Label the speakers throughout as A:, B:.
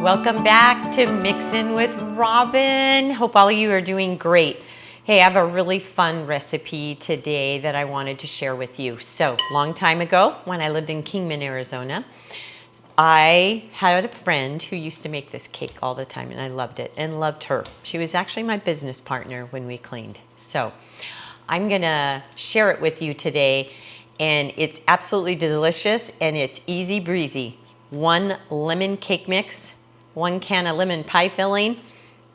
A: Welcome back to Mixin' with Robin. Hope all of you are doing great. Hey, I have a really fun recipe today that I wanted to share with you. So, long time ago, when I lived in Kingman, Arizona, I had a friend who used to make this cake all the time, and I loved it and loved her. She was actually my business partner when we cleaned. So, I'm gonna share it with you today, and it's absolutely delicious and it's easy breezy. 1 lemon cake mix, 1 can of lemon pie filling,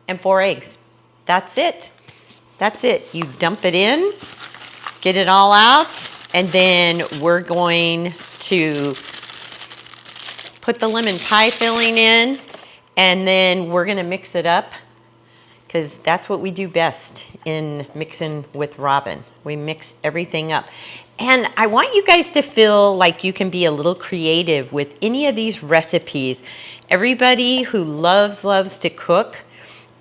A: and 4 eggs. That's it. That's it. You dump it in, get it all out, and then we're going to put the lemon pie filling in, and then we're gonna mix it up because that's what we do best in Mixin' with Robin. We mix everything up. And I want you guys to feel like you can be a little creative with any of these recipes. Everybody who loves to cook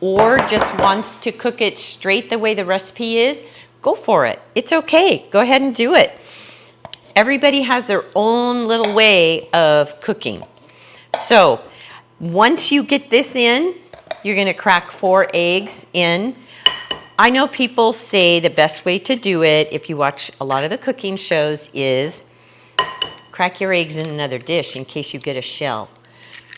A: or just wants to cook it straight the way the recipe is, go for it. It's okay. Go ahead and do it. Everybody has their own little way of cooking. So once you get this in, you're gonna crack 4 eggs in. I know people say the best way to do it, if you watch a lot of the cooking shows, is crack your eggs in another dish in case you get a shell.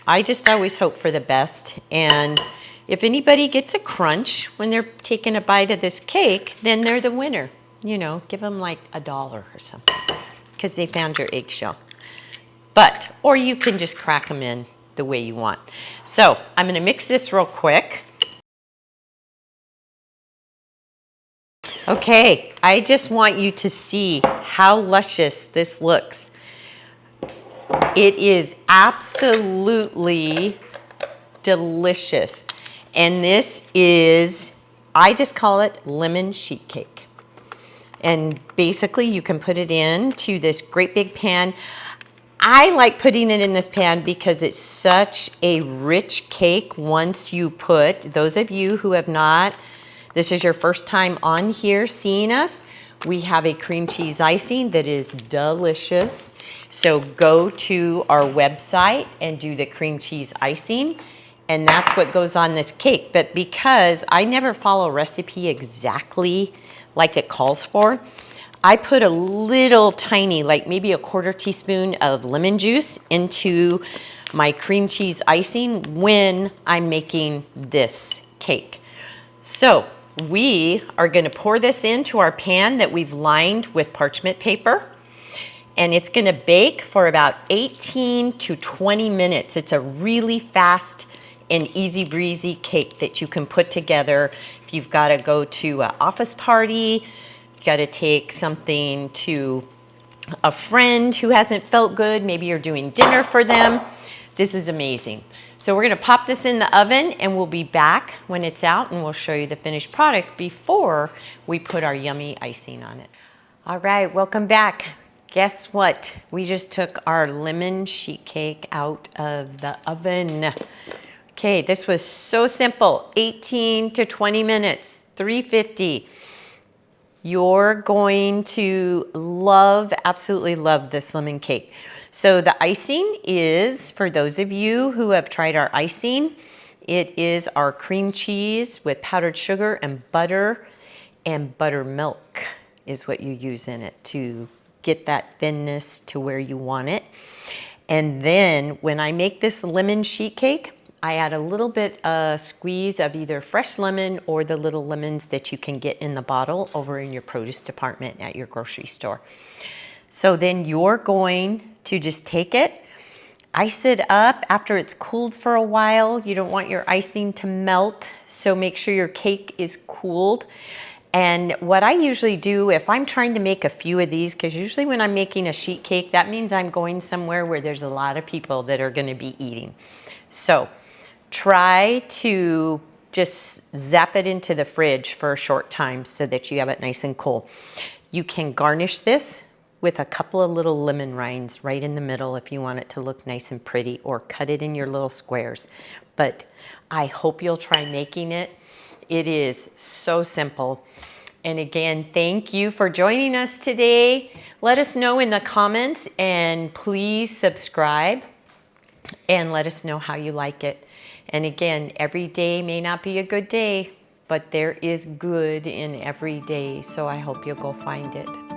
A: I just always hope for the best, and if anybody gets a crunch when they're taking a bite of this cake, then they're the winner. You know, give them like $1 or something because they found your eggshell. But, or you can just crack them in the way you want. So I'm gonna mix this real quick. Okay, I just want you to see how luscious this looks. It is absolutely delicious. And this is, I just call it lemon sheet cake. And basically you can put it into this great big pan. I like putting it in this pan because it's such a rich cake once you put, those of you who have not, this is your first time on here seeing us, we have a cream cheese icing that is delicious. So go to our website and do the cream cheese icing, and that's what goes on this cake. But because I never follow a recipe exactly like it calls for, I put a little tiny, like maybe a 1/4 teaspoon of lemon juice into my cream cheese icing when I'm making this cake. So we are gonna pour this into our pan that we've lined with parchment paper, and it's gonna bake for about 18 to 20 minutes. It's a really fast and easy breezy cake that you can put together if you've gotta go to an office party, you gotta take something to a friend who hasn't felt good, maybe you're doing dinner for them. This is amazing. So we're gonna pop this in the oven and we'll be back when it's out and we'll show you the finished product before we put our yummy icing on it. All right, welcome back. Guess what? We just took our lemon sheet cake out of the oven. Okay, this was so simple, 18 to 20 minutes, 350. You're going to love, absolutely love this lemon cake. So the icing is, for those of you who have tried our icing, it is our cream cheese with powdered sugar and buttermilk is what you use in it to get that thinness to where you want it. And then when I make this lemon sheet cake, I add a little bit squeeze of either fresh lemon or the little lemons that you can get in the bottle over in your produce department at your grocery store. So then you're going to just take it, ice it up after it's cooled for a while. You don't want your icing to melt, so make sure your cake is cooled. And what I usually do if I'm trying to make a few of these, because usually when I'm making a sheet cake, that means I'm going somewhere where there's a lot of people that are gonna be eating. So try to just zap it into the fridge for a short time so that you have it nice and cool. You can garnish this with a couple of little lemon rinds right in the middle if you want it to look nice and pretty, or cut it in your little squares. But I hope you'll try making it. It is so simple. And again, thank you for joining us today. Let us know in the comments and please subscribe. and let us know how you like it. And again, every day may not be a good day, but there is good in every day, so I hope you'll go find it.